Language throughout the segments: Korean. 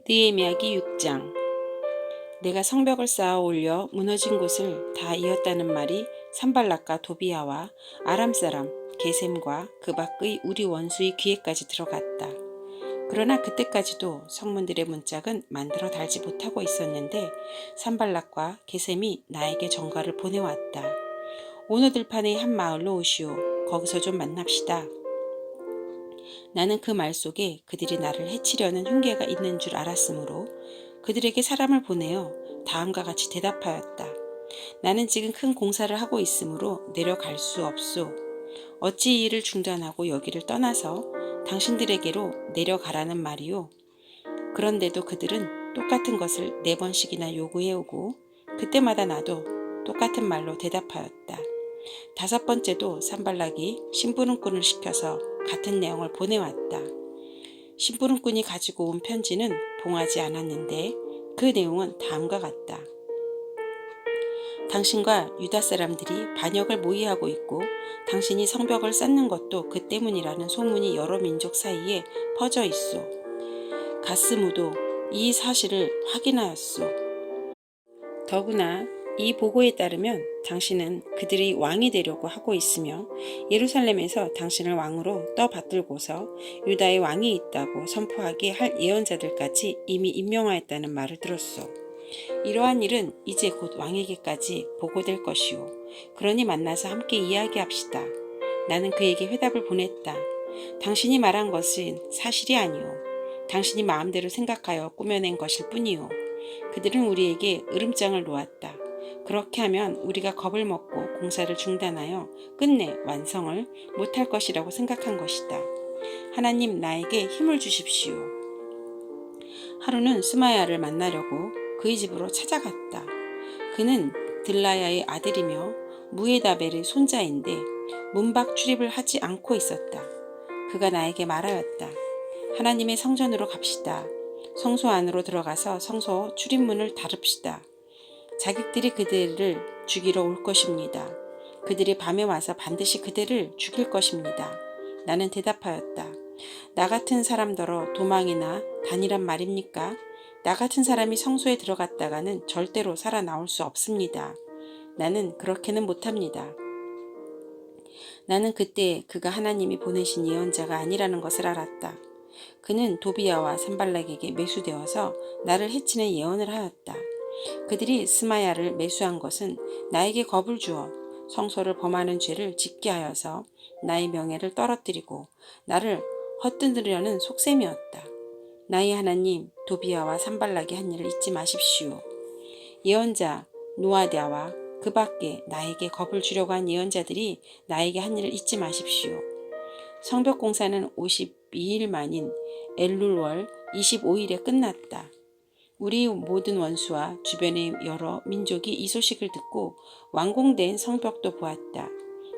느헤미야기 6장. 내가 성벽을 쌓아 올려 무너진 곳을 다 이었다는 말이 산발락과 도비야와 아람 사람 게셈과 그 밖의 우리 원수의 귀에까지 들어갔다. 그러나 그때까지도 성문들의 문짝은 만들어 달지 못하고 있었는데 산발락과 게셈이 나에게 전가를 보내왔다. 오너 들판의 한 마을로 오시오. 거기서 좀 만납시다. 나는 그 말 속에 그들이 나를 해치려는 흉계가 있는 줄 알았으므로 그들에게 사람을 보내어 다음과 같이 대답하였다. 나는 지금 큰 공사를 하고 있으므로 내려갈 수 없소. 어찌 이 일을 중단하고 여기를 떠나서 당신들에게로 내려가라는 말이오. 그런데도 그들은 똑같은 것을 4번씩이나 요구해오고 그때마다 나도 똑같은 말로 대답하였다. 5번째도 산발락이 심부름꾼을 시켜서 같은 내용을 보내왔다. 심부름꾼이 가지고 온 편지는 봉하지 않았는데 그 내용은 다음과 같다. 당신과 유다 사람들이 반역을 모의하고 있고 당신이 성벽을 쌓는 것도 그 때문이라는 소문이 여러 민족 사이에 퍼져 있소. 가스무도 이 사실을 확인하였소. 더구나 이 보고에 따르면 당신은 그들이 왕이 되려고 하고 있으며 예루살렘에서 당신을 왕으로 떠받들고서 유다의 왕이 있다고 선포하게 할 예언자들까지 이미 임명하였다는 말을 들었소. 이러한 일은 이제 곧 왕에게까지 보고될 것이오. 그러니 만나서 함께 이야기합시다. 나는 그에게 회답을 보냈다. 당신이 말한 것은 사실이 아니오. 당신이 마음대로 생각하여 꾸며낸 것일 뿐이오. 그들은 우리에게 으름장을 놓았다. 그렇게 하면 우리가 겁을 먹고 공사를 중단하여 끝내 완성을 못할 것이라고 생각한 것이다. 하나님 나에게 힘을 주십시오. 하루는 스마야를 만나려고 그의 집으로 찾아갔다. 그는 들라야의 아들이며 무에다벨의 손자인데 문밖 출입을 하지 않고 있었다. 그가 나에게 말하였다. 하나님의 성전으로 갑시다. 성소 안으로 들어가서 성소 출입문을 닫읍시다. 자객들이 그들을 죽이러 올 것입니다. 그들이 밤에 와서 반드시 그들을 죽일 것입니다. 나는 대답하였다. 나 같은 사람더러 도망이나 다니란 말입니까? 나 같은 사람이 성소에 들어갔다가는 절대로 살아나올 수 없습니다. 나는 그렇게는 못합니다. 나는 그때 그가 하나님이 보내신 예언자가 아니라는 것을 알았다. 그는 도비야와 산발락에게 매수되어서 나를 해치는 예언을 하였다. 그들이 스마야를 매수한 것은 나에게 겁을 주어 성소를 범하는 죄를 짓게 하여서 나의 명예를 떨어뜨리고 나를 헛뜯으려는 속셈이었다. 나의 하나님 도비야와 산발락이 한 일을 잊지 마십시오. 예언자 노아디아와 그 밖에 나에게 겁을 주려고 한 예언자들이 나에게 한 일을 잊지 마십시오. 성벽 공사는 52일 만인 엘룰월 25일에 끝났다. 우리 모든 원수와 주변의 여러 민족이 이 소식을 듣고 완공된 성벽도 보았다.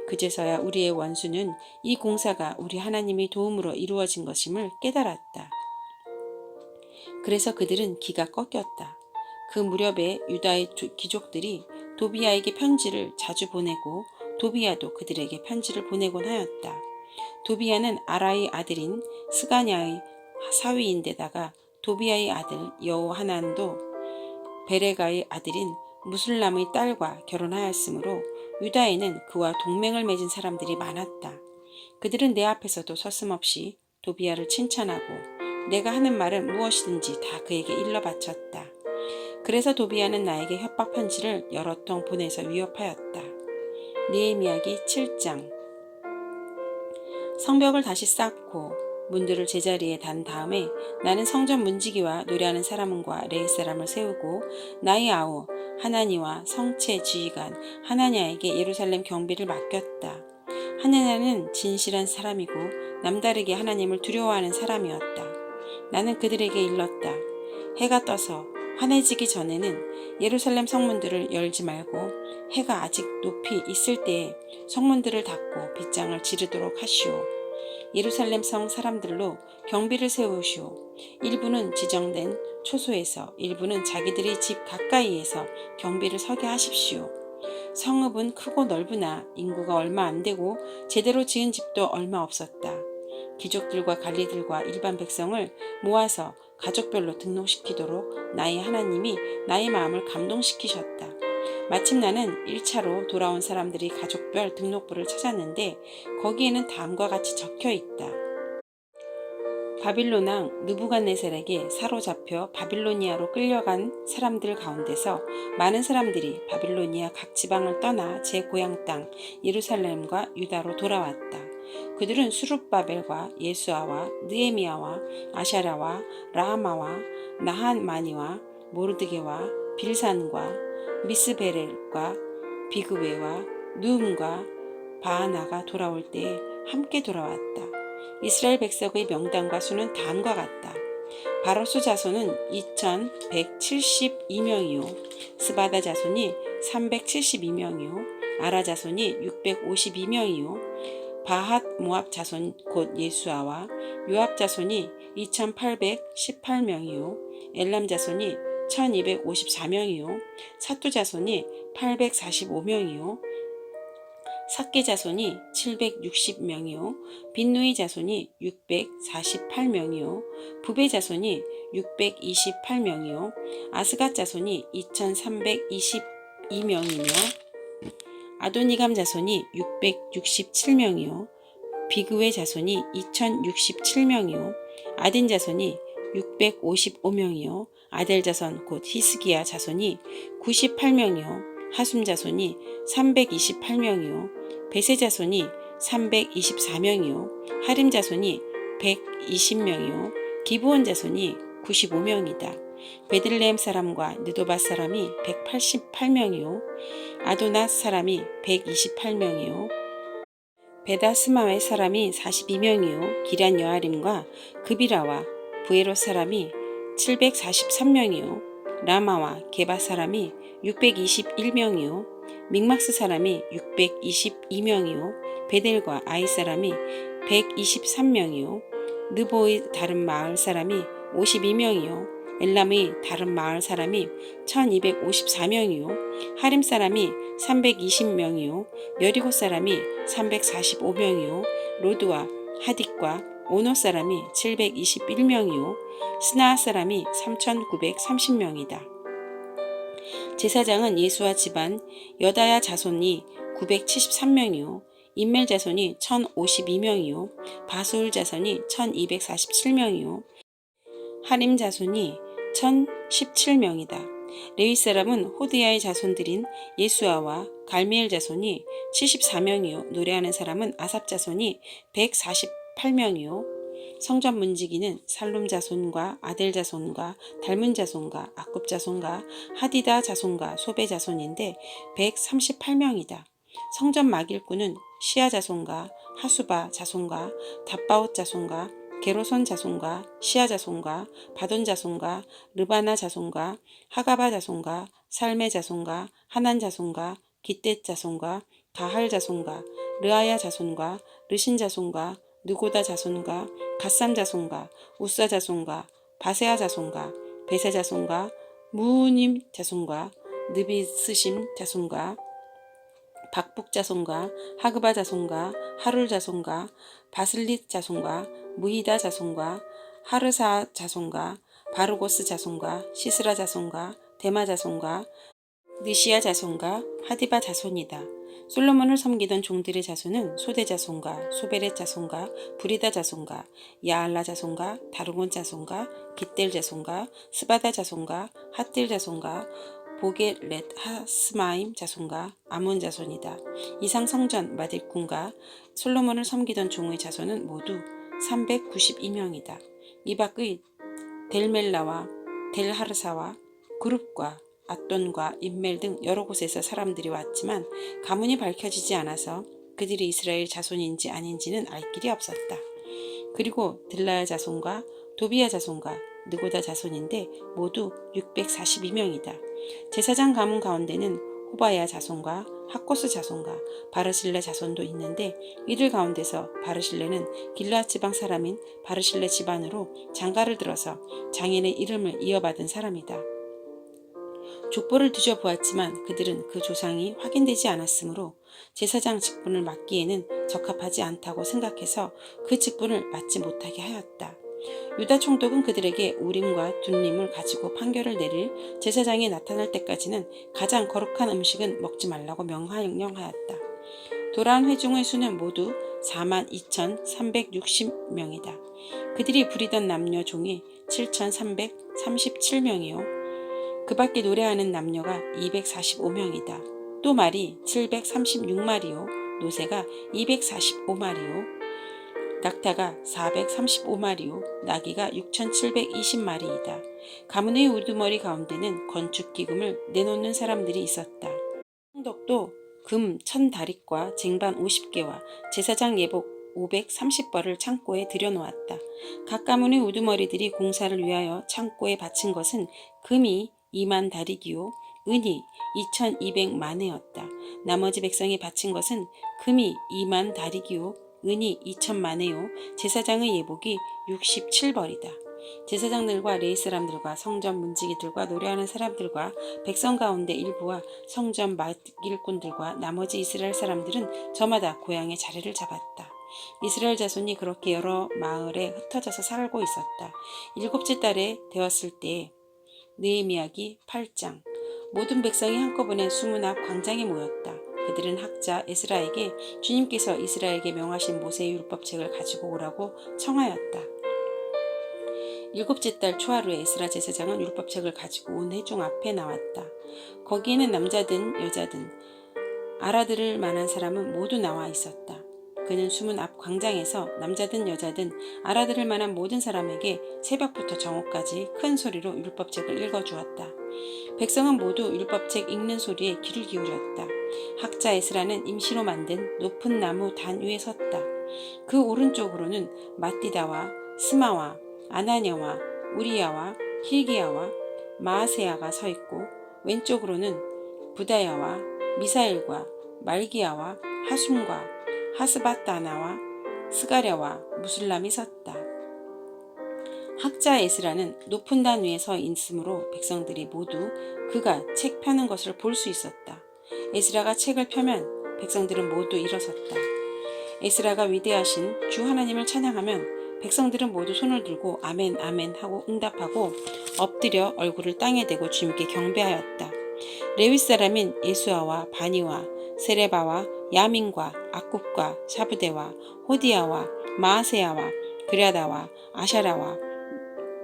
그제서야 우리의 원수는 이 공사가 우리 하나님의 도움으로 이루어진 것임을 깨달았다. 그래서 그들은 기가 꺾였다. 그 무렵에 유다의 귀족들이 도비야에게 편지를 자주 보내고 도비야도 그들에게 편지를 보내곤 하였다. 도비야는 아라의 아들인 스가냐의 사위인데다가 도비야의 아들 여호하난도 베레가의 아들인 무술람의 딸과 결혼하였으므로 유다에는 그와 동맹을 맺은 사람들이 많았다. 그들은 내 앞에서도 서슴없이 도비야를 칭찬하고 내가 하는 말은 무엇이든지 다 그에게 일러 바쳤다. 그래서 도비야는 나에게 협박 편지를 여러 통 보내서 위협하였다. 느헤미야기 7장. 성벽을 다시 쌓고 문들을 제자리에 단 다음에 나는 성전 문지기와 노래하는 사람과 레위 사람을 세우고 나의 아우 하나니와 성체 지휘관 하나냐에게 예루살렘 경비를 맡겼다. 하나냐는 진실한 사람이고 남다르게 하나님을 두려워하는 사람이었다. 나는 그들에게 일렀다. 해가 떠서 환해지기 전에는 예루살렘 성문들을 열지 말고 해가 아직 높이 있을 때에 성문들을 닫고 빗장을 지르도록 하시오. 예루살렘 성 사람들로 경비를 세우시오. 일부는 지정된 초소에서 일부는 자기들의 집 가까이에서 경비를 서게 하십시오. 성읍은 크고 넓으나 인구가 얼마 안 되고 제대로 지은 집도 얼마 없었다. 귀족들과 관리들과 일반 백성을 모아서 가족별로 등록시키도록 나의 하나님이 나의 마음을 감동시키셨다. 마침 나는 1차로 돌아온 사람들이 가족별 등록부를 찾았는데 거기에는 다음과 같이 적혀 있다. 바빌론 왕 느부갓네살에게 사로잡혀 바빌로니아로 끌려간 사람들 가운데서 많은 사람들이 바빌로니아 각 지방을 떠나 제 고향 땅 예루살렘과 유다로 돌아왔다. 그들은 수룹바벨과 예수아와 느헤미야와 아샤랴와 라하마와 나한마니와 모르드게와 빌산과 미스베렐과 비그웨와 누움과 바하나가 돌아올 때에 함께 돌아왔다. 이스라엘 백성의 명단과 수는 다음과 같다. 바로스 자손은 2172명이요 스바다 자손이 372명이요 아라 자손이 652명이요 바핫 모압 자손 곧 예수아와 요압 자손이 2818명이요 엘람 자손이 1254명이요 사투 자손이 845명이요 삭게 자손이 760명이요 빈누이 자손이 648명이요 부베 자손이 628명이요 아스갓 자손이 2322명이며 아도니감 자손이 667명이요 비그웨 자손이 2067명이요 아딘 자손이 655명이요 아델 자손 곧 히스기야 자손이 98명이요 하숨 자손이 328명이요 베세 자손이 324명이요 하림 자손이 120명이요 기브온 자손이 95명이다. 베들레헴 사람과 느도바 사람이 188명이요 아도낫 사람이 128명이요 베다스마의 사람이 42명이요 기란 여아림과 그비라와 부에롯 사람이 743명이요 라마와 게바 사람이 621명이요 믹막스 사람이 622명이요 베델과 아이 사람이 123명이요 느보의 다른 마을 사람이 52명이요 엘람의 다른 마을 사람이 1254명이요 하림 사람이 320명이요 여리고 사람이 345명이요 로드와 하딕과 오노 사람이 721명이요 스나아 사람이 3930명이다. 제사장은 예수와 집안 여다야 자손이 973명이요 인멜 자손이 1052명이요 바수울 자손이 1247명이요 하림 자손이 1017명이다. 레위 사람은 호드야의 자손들인 예수아와 갈미엘 자손이 74명이요 노래하는 사람은 아삽 자손이 148명이요 성전 문지기는 살룸 자손과 아델 자손과 달문 자손과 아굽 자손과 하디다 자손과 소베 자손인데 138명이다. 성전 막일꾼은 시아 자손과 하수바 자손과 답바옷 자손과 게로손 자손과 시아 자손과 바돈 자손과 르바나 자손과 하가바 자손과 살메 자손과 하난 자손과 기떼 자손과 가할 자손과 르아야 자손과 르신 자손과 느고다 자손과 갓삼 자손과 우사 자손과 바세아 자손과 베세 자손과 무우님 자손과 느비스심 자손과 박북 자손과 하그바 자손과 하룰 자손과 바슬릿 자손과 무히다 자손과 하르사 자손과 바르고스 자손과 시스라 자손과 데마 자손과 느시아 자손과 하디바 자손이다. 솔로몬을 섬기던 종들의 자손은 소대 자손과 소베렛 자손과 부리다 자손과 야알라 자손과 다르곤 자손과 깃델 자손과 스바다 자손과 핫딜 자손과 보게렛 하스마임 자손과 아몬 자손이다. 이상 성전 마딜꾼과 솔로몬을 섬기던 종의 자손은 모두 392명이다. 이 밖의 델멜라와 델하르사와 그룹과 앗돈과 인멜 등 여러 곳에서 사람들이 왔지만 가문이 밝혀지지 않아서 그들이 이스라엘 자손인지 아닌지는 알 길이 없었다. 그리고 들라야 자손과 도비야 자손과 느고다 자손인데 모두 642명이다. 제사장 가문 가운데는 호바야 자손과 하코스 자손과 바르실레 자손도 있는데 이들 가운데서 바르실레는 길르앗 지방 사람인 바르실레 집안으로 장가를 들어서 장인의 이름을 이어받은 사람이다. 족보를 뒤져보았지만 그들은 그 조상이 확인되지 않았으므로 제사장 직분을 맡기에는 적합하지 않다고 생각해서 그 직분을 맡지 못하게 하였다. 유다 총독은 그들에게 우림과 둔림을 가지고 판결을 내릴 제사장이 나타날 때까지는 가장 거룩한 음식은 먹지 말라고 명령하였다. 돌아온 회중의 수는 모두 42,360명이다. 그들이 부리던 남녀 종이 7,337명이요. 그 밖에 노래하는 남녀가 245명이다. 또 말이 736마리요. 노새가 245마리요. 낙타가 435마리요. 나귀가 6,720마리이다. 가문의 우두머리 가운데는 건축기금을 내놓는 사람들이 있었다. 총독도 금 1,000다릿과 쟁반 50개와 제사장 예복 530벌을 창고에 들여놓았다. 각 가문의 우두머리들이 공사를 위하여 창고에 바친 것은 금이 2만 다릭이요 은이 2,200만회였다. 나머지 백성이 바친 것은 금이 2만 다릭이요 은이 2,000만회요 제사장의 예복이 67벌이다. 제사장들과 레위 사람들과 성전 문지기들과 노래하는 사람들과 백성 가운데 일부와 성전 맡길꾼들과 나머지 이스라엘 사람들은 저마다 고향의 자리를 잡았다. 이스라엘 자손이 그렇게 여러 마을에 흩어져서 살고 있었다. 7째 달에 되었을 때에 느헤미야기 8장 모든 백성이 한꺼번에 수문 앞 광장에 모였다. 그들은 학자 에스라에게 주님께서 이스라엘에게 명하신 모세의 율법책을 가지고 오라고 청하였다. 7째 달 초하루에 에스라 제사장은 율법책을 가지고 온 회중 앞에 나왔다. 거기에는 남자든 여자든 알아들을 만한 사람은 모두 나와 있었다. 그는 수문 앞 광장에서 남자든 여자든 알아들을 만한 모든 사람에게 새벽부터 정오까지 큰 소리로 율법책을 읽어주었다. 백성은 모두 율법책 읽는 소리에 귀를 기울였다. 학자 에스라는 임시로 만든 높은 나무 단 위에 섰다. 그 오른쪽으로는 마띠다와 스마와 아나냐와 우리야와 힐기야와 마아세야가 서 있고 왼쪽으로는 부다야와 미사엘과 말기야와 하숨과 하스바다나와 스가랴와 무술람이 섰다. 학자 에스라는 높은 단 위에 서 있으므로 백성들이 모두 그가 책 펴는 것을 볼 수 있었다. 에스라가 책을 펴면 백성들은 모두 일어섰다. 에스라가 위대하신 주 하나님을 찬양하면 백성들은 모두 손을 들고 아멘 아멘 하고 응답하고 엎드려 얼굴을 땅에 대고 주님께 경배하였다. 레위 사람인 예수아와 바니와 세레바와 야민과 악굽과 샤브데와 호디야와 마아세야와 그랴다와 아샤라와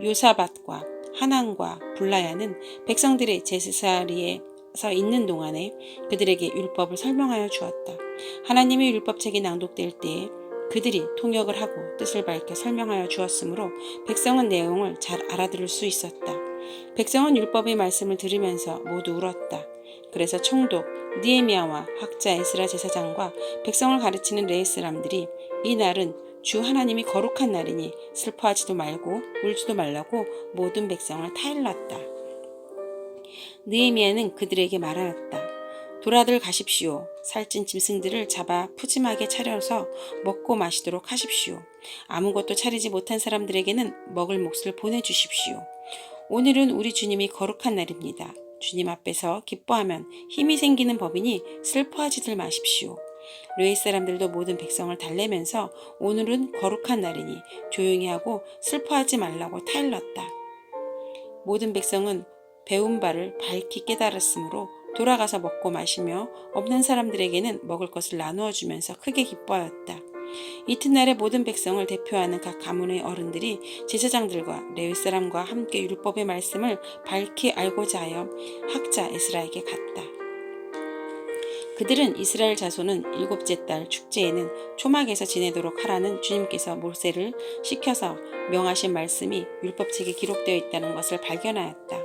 요사밧과 하난과 블라야는 백성들의 제사리에서 있는 동안에 그들에게 율법을 설명하여 주었다. 하나님의 율법책이 낭독될 때에 그들이 통역을 하고 뜻을 밝혀 설명하여 주었으므로 백성은 내용을 잘 알아들을 수 있었다. 백성은 율법의 말씀을 들으면서 모두 울었다. 그래서 총독 느헤미야와 학자 에스라 제사장과 백성을 가르치는 레위 사람들이 이 날은 주 하나님이 거룩한 날이니 슬퍼하지도 말고 울지도 말라고 모든 백성을 타일렀다. 느헤미야는 그들에게 말하였다. 돌아들 가십시오. 살찐 짐승들을 잡아 푸짐하게 차려서 먹고 마시도록 하십시오. 아무것도 차리지 못한 사람들에게는 먹을 몫을 보내주십시오. 오늘은 우리 주님이 거룩한 날입니다. 주님 앞에서 기뻐하면 힘이 생기는 법이니 슬퍼하지들 마십시오. 레위 사람들도 모든 백성을 달래면서 오늘은 거룩한 날이니 조용히 하고 슬퍼하지 말라고 타일렀다. 모든 백성은 배운 바를 밝히 깨달았으므로 돌아가서 먹고 마시며 없는 사람들에게는 먹을 것을 나누어 주면서 크게 기뻐하였다. 이튿날에 모든 백성을 대표하는 각 가문의 어른들이 제사장들과 레위 사람과 함께 율법의 말씀을 밝히 알고자 하여 학자 에스라에게 갔다. 그들은 이스라엘 자손은 7째 달 축제에는 초막에서 지내도록 하라는 주님께서 모세를 시켜서 명하신 말씀이 율법책에 기록되어 있다는 것을 발견하였다.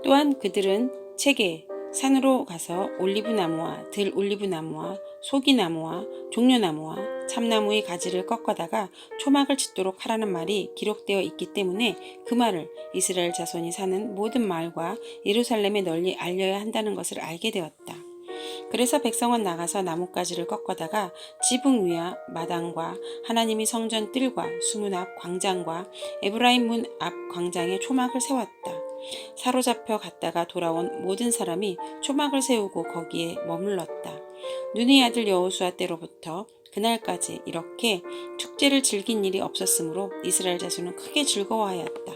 또한 그들은 책에 산으로 가서 올리브나무와 들올리브나무와 소기나무와 종려나무와 참나무의 가지를 꺾어다가 초막을 짓도록 하라는 말이 기록되어 있기 때문에 그 말을 이스라엘 자손이 사는 모든 마을과 예루살렘에 널리 알려야 한다는 것을 알게 되었다. 그래서 백성은 나가서 나뭇가지를 꺾어다가 지붕 위와 마당과 하나님이 성전 뜰과 수문 앞 광장과 에브라임 문 앞 광장에 초막을 세웠다. 사로잡혀 갔다가 돌아온 모든 사람이 초막을 세우고 거기에 머물렀다. 눈의 아들 여호수아 때로부터 그날까지 이렇게 축제를 즐긴 일이 없었으므로 이스라엘 자손은 크게 즐거워하였다.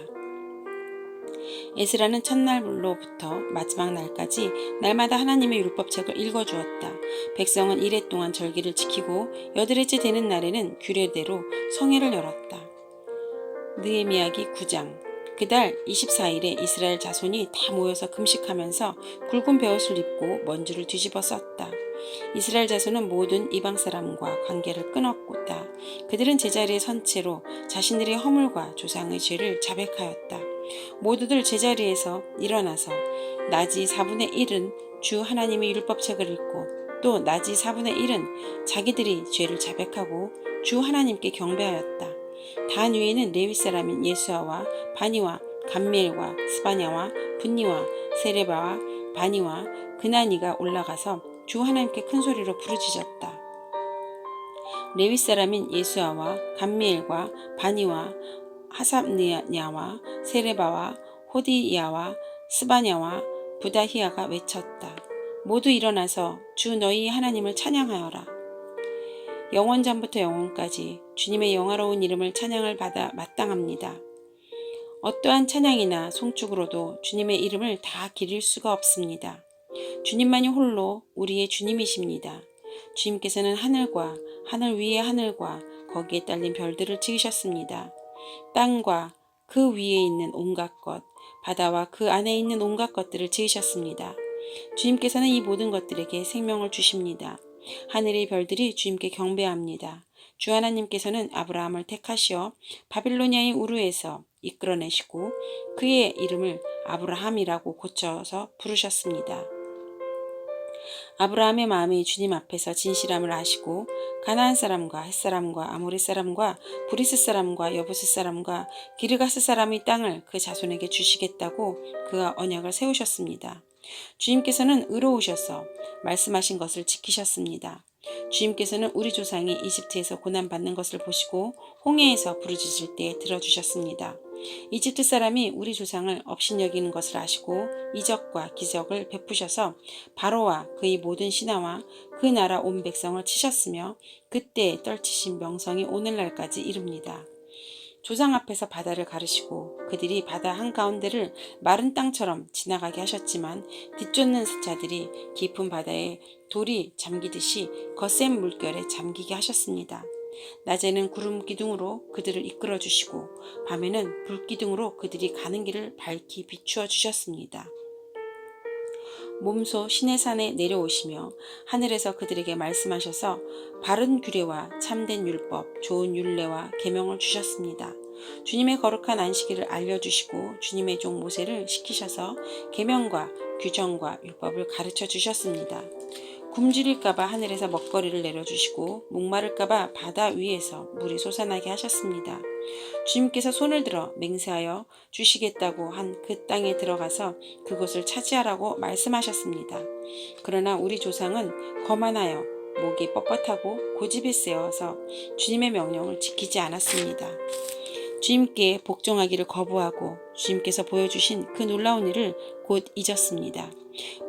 에스라는 첫날로부터 마지막 날까지 날마다 하나님의 율법책을 읽어주었다. 백성은 이레 동안 절기를 지키고 여드레째 되는 날에는 규례대로 성회를 열었다. 느헤미야기 9장. 그달 24일에 이스라엘 자손이 다 모여서 금식하면서 굵은 베옷을 입고 먼지를 뒤집어 썼다. 이스라엘 자손은 모든 이방 사람과 관계를 끊었다. 그들은 제자리에 선 채로 자신들의 허물과 조상의 죄를 자백하였다. 모두들 제자리에서 일어나서 나지 4분의 1은 주 하나님의 율법책을 읽고 또 나지 4분의 1은 자기들이 죄를 자백하고 주 하나님께 경배하였다. 단 위에는 레위 사람인 예수아와 바니와 감미엘과 스바냐와 분니와 세레바와 바니와 그나니가 올라가서 주 하나님께 큰 소리로 부르짖었다. 레위 사람인 예수아와 감미엘과 바니와 하삽냐와 세레바와 호디야와 스바냐와 부다히야가 외쳤다. 모두 일어나서 주 너희 하나님을 찬양하여라. 영원전부터 영원까지 주님의 영화로운 이름을 찬양을 받아 마땅합니다. 어떠한 찬양이나 송축으로도 주님의 이름을 다 기릴 수가 없습니다. 주님만이 홀로 우리의 주님이십니다. 주님께서는 하늘과 하늘 위의 하늘과 거기에 딸린 별들을 지으셨습니다. 땅과 그 위에 있는 온갖 것, 바다와 그 안에 있는 온갖 것들을 지으셨습니다. 주님께서는 이 모든 것들에게 생명을 주십니다. 하늘의 별들이 주님께 경배합니다. 주 하나님께서는 아브라함을 택하시어 바빌로니아의 우르에서 이끌어내시고 그의 이름을 아브라함이라고 고쳐서 부르셨습니다. 아브라함의 마음이 주님 앞에서 진실함을 아시고 가나안 사람과 헷 사람과 아모리 사람과 브리스 사람과 여부스 사람과 기르가스 사람의 땅을 그 자손에게 주시겠다고 그가 언약을 세우셨습니다. 주님께서는 의로우셔서 말씀하신 것을 지키셨습니다. 주님께서는 우리 조상이 이집트에서 고난받는 것을 보시고 홍해에서 부르짖을 때 들어주셨습니다. 이집트 사람이 우리 조상을 업신여기는 것을 아시고 이적과 기적을 베푸셔서 바로와 그의 모든 신하와 그 나라 온 백성을 치셨으며 그때 떨치신 명성이 오늘날까지 이릅니다. 조상 앞에서 바다를 가르시고 그들이 바다 한가운데를 마른 땅처럼 지나가게 하셨지만 뒤쫓는 자들이 깊은 바다에 돌이 잠기듯이 거센 물결에 잠기게 하셨습니다. 낮에는 구름 기둥으로 그들을 이끌어 주시고 밤에는 불 기둥으로 그들이 가는 길을 밝히 비추어 주셨습니다. 몸소 시내산에 내려오시며 하늘에서 그들에게 말씀하셔서 바른 규례와 참된 율법, 좋은 율례와 계명을 주셨습니다. 주님의 거룩한 안식일을 알려주시고 주님의 종 모세를 시키셔서 계명과 규정과 율법을 가르쳐 주셨습니다. 굶주릴까봐 하늘에서 먹거리를 내려주시고 목마를까봐 바다 위에서 물이 솟아나게 하셨습니다. 주님께서 손을 들어 맹세하여 주시겠다고 한 그 땅에 들어가서 그곳을 차지하라고 말씀하셨습니다. 그러나 우리 조상은 거만하여 목이 뻣뻣하고 고집이 세어서 주님의 명령을 지키지 않았습니다. 주님께 복종하기를 거부하고 주님께서 보여주신 그 놀라운 일을 곧 잊었습니다.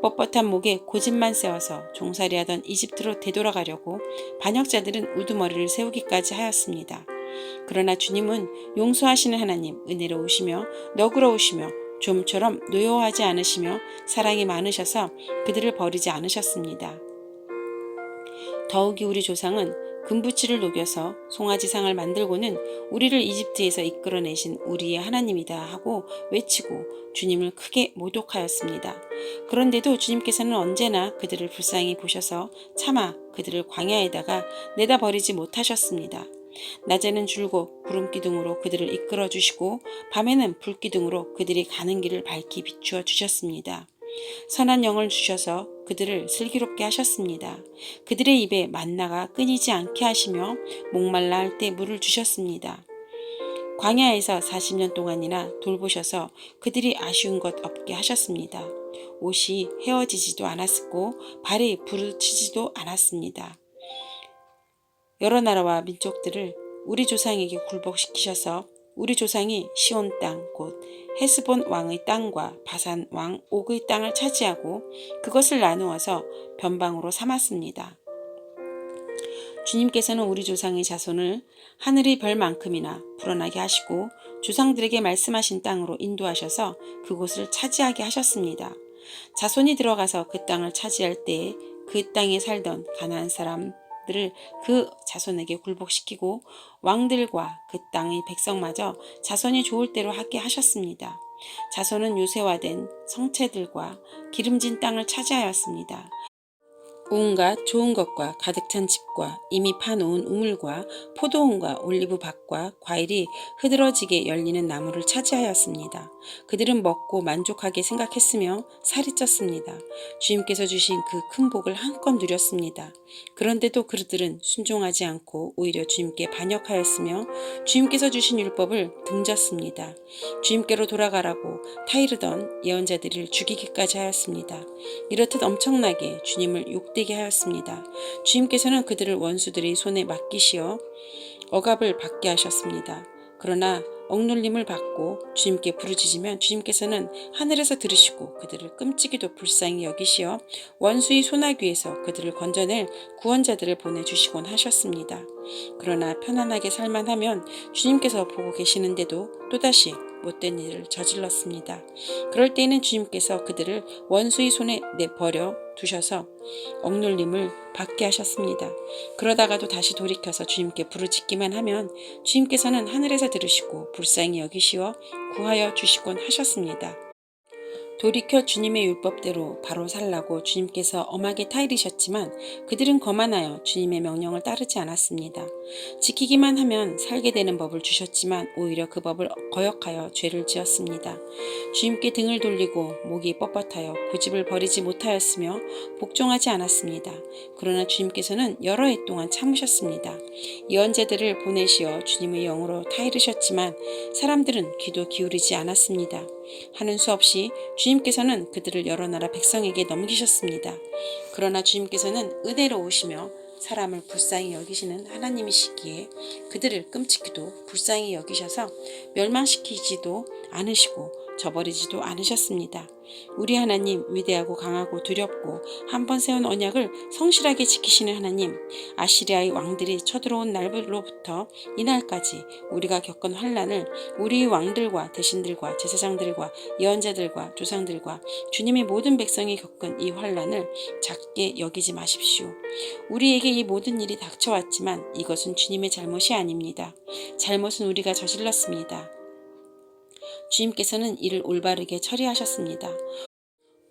뻣뻣한 목에 고집만 세워서 종살이하던 이집트로 되돌아가려고 반역자들은 우두머리를 세우기까지 하였습니다. 그러나 주님은 용서하시는 하나님, 은혜로우시며 너그러우시며 좀처럼 노여워하지 않으시며 사랑이 많으셔서 그들을 버리지 않으셨습니다. 더욱이 우리 조상은 금부치를 녹여서 송아지상을 만들고는 우리를 이집트에서 이끌어내신 우리의 하나님이다 하고 외치고 주님을 크게 모독하였습니다. 그런데도 주님께서는 언제나 그들을 불쌍히 보셔서 차마 그들을 광야에다가 내다 버리지 못하셨습니다. 낮에는 줄곧 구름기둥으로 그들을 이끌어 주시고 밤에는 불기둥으로 그들이 가는 길을 밝히 비추어 주셨습니다. 선한 영을 주셔서 그들을 슬기롭게 하셨습니다. 그들의 입에 만나가 끊이지 않게 하시며 목말라 할 때 물을 주셨습니다. 광야에서 40년 동안이나 돌보셔서 그들이 아쉬운 것 없게 하셨습니다. 옷이 헤어지지도 않았고 발이 부르치지도 않았습니다. 여러 나라와 민족들을 우리 조상에게 굴복시키셔서 우리 조상이 시온 땅 곧 헤스본 왕의 땅과 바산 왕 옥의 땅을 차지하고 그것을 나누어서 변방으로 삼았습니다. 주님께서는 우리 조상의 자손을 하늘의 별만큼이나 불어나게 하시고 조상들에게 말씀하신 땅으로 인도하셔서 그곳을 차지하게 하셨습니다. 자손이 들어가서 그 땅을 차지할 때에 그 땅에 살던 가나안 사람들을 그 자손에게 굴복시키고 왕들과 그 땅의 백성마저 자손이 좋을 대로 하게 하셨습니다. 자손은 요새화된 성체들과 기름진 땅을 차지하였습니다. 온갖 좋은 것과 가득 찬 집과 이미 파놓은 우물과 포도원과 올리브밭과 과일이 흐드러지게 열리는 나무를 차지하였습니다. 그들은 먹고 만족하게 생각했으며 살이 쪘습니다. 주님께서 주신 그 큰 복을 한껏 누렸습니다. 그런데도 그들은 순종하지 않고 오히려 주님께 반역하였으며 주님께서 주신 율법을 등졌습니다. 주님께로 돌아가라고 타이르던 예언자들을 죽이기까지 하였습니다. 이렇듯 엄청나게 주님을 욕되게 하였습니다. 주님께서는 그들을 원수들의 손에 맡기시어 억압을 받게 하셨습니다. 그러나 억눌림을 받고 주님께 부르짖으면 주님께서는 하늘에서 들으시고 그들을 끔찍이도 불쌍히 여기시어 원수의 소나귀에서 그들을 건져낼 구원자들을 보내주시곤 하셨습니다. 그러나 편안하게 살만하면 주님께서 보고 계시는데도 또다시 못된 일을 저질렀습니다. 그럴 때에는 주님께서 그들을 원수의 손에 내버려 두셔서 억눌림을 받게 하셨습니다. 그러다가도 다시 돌이켜서 주님께 부르짖기만 하면 주님께서는 하늘에서 들으시고 불쌍히 여기시어 구하여 주시곤 하셨습니다. 돌이켜 주님의 율법대로 바로 살라고 주님께서 엄하게 타이르셨지만 그들은 거만하여 주님의 명령을 따르지 않았습니다. 지키기만 하면 살게 되는 법을 주셨지만 오히려 그 법을 거역하여 죄를 지었습니다. 주님께 등을 돌리고 목이 뻣뻣하여 고집을 버리지 못하였으며 복종하지 않았습니다. 그러나 주님께서는 여러 해 동안 참으셨습니다. 예언자들을 보내시어 주님의 영으로 타이르셨지만 사람들은 귀도 기울이지 않았습니다. 하는 수 없이 주님께서는 그들을 여러 나라 백성에게 넘기셨습니다. 그러나 주님께서는 은혜로우시며 사람을 불쌍히 여기시는 하나님이시기에 그들을 끔찍히도 불쌍히 여기셔서 멸망시키지도 않으시고 저버리지도 않으셨습니다. 우리 하나님 위대하고 강하고 두렵고 한 번 세운 언약을 성실하게 지키시는 하나님, 아시리아의 왕들이 쳐들어온 날로부터 이날까지 우리가 겪은 환난을 우리의 왕들과 대신들과 제사장들과 예언자들과 조상들과 주님의 모든 백성이 겪은 이 환난을 작게 여기지 마십시오. 우리에게 이 모든 일이 닥쳐왔지만 이것은 주님의 잘못이 아닙니다. 잘못은 우리가 저질렀습니다. 주님께서는 이를 올바르게 처리하셨습니다.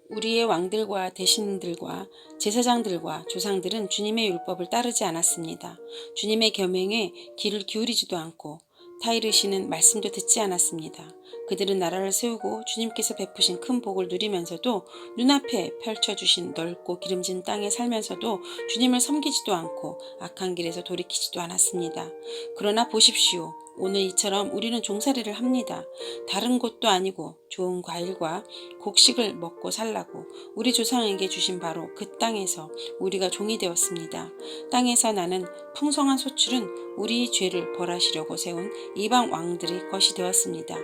우리의 왕들과 대신들과 제사장들과 조상들은 주님의 율법을 따르지 않았습니다. 주님의 계명에 귀를 기울이지도 않고 타이르시는 말씀도 듣지 않았습니다. 그들은 나라를 세우고 주님께서 베푸신 큰 복을 누리면서도 눈앞에 펼쳐주신 넓고 기름진 땅에 살면서도 주님을 섬기지도 않고 악한 길에서 돌이키지도 않았습니다. 그러나 보십시오. 오늘 이처럼 우리는 종살이를 합니다. 다른 곳도 아니고 좋은 과일과 곡식을 먹고 살라고 우리 조상에게 주신 바로 그 땅에서 우리가 종이 되었습니다. 땅에서 나는 풍성한 소출은 우리의 죄를 벌하시려고 세운 이방 왕들의 것이 되었습니다.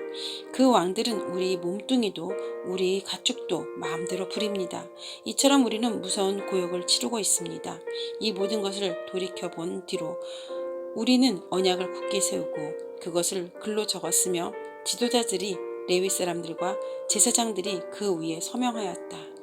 그 왕들은 우리의 몸뚱이도 우리의 가축도 마음대로 부립니다. 이처럼 우리는 무서운 고역을 치르고 있습니다. 이 모든 것을 돌이켜본 뒤로 우리는 언약을 굳게 세우고 그것을 글로 적었으며 지도자들이 레위 사람들과 제사장들이 그 위에 서명하였다.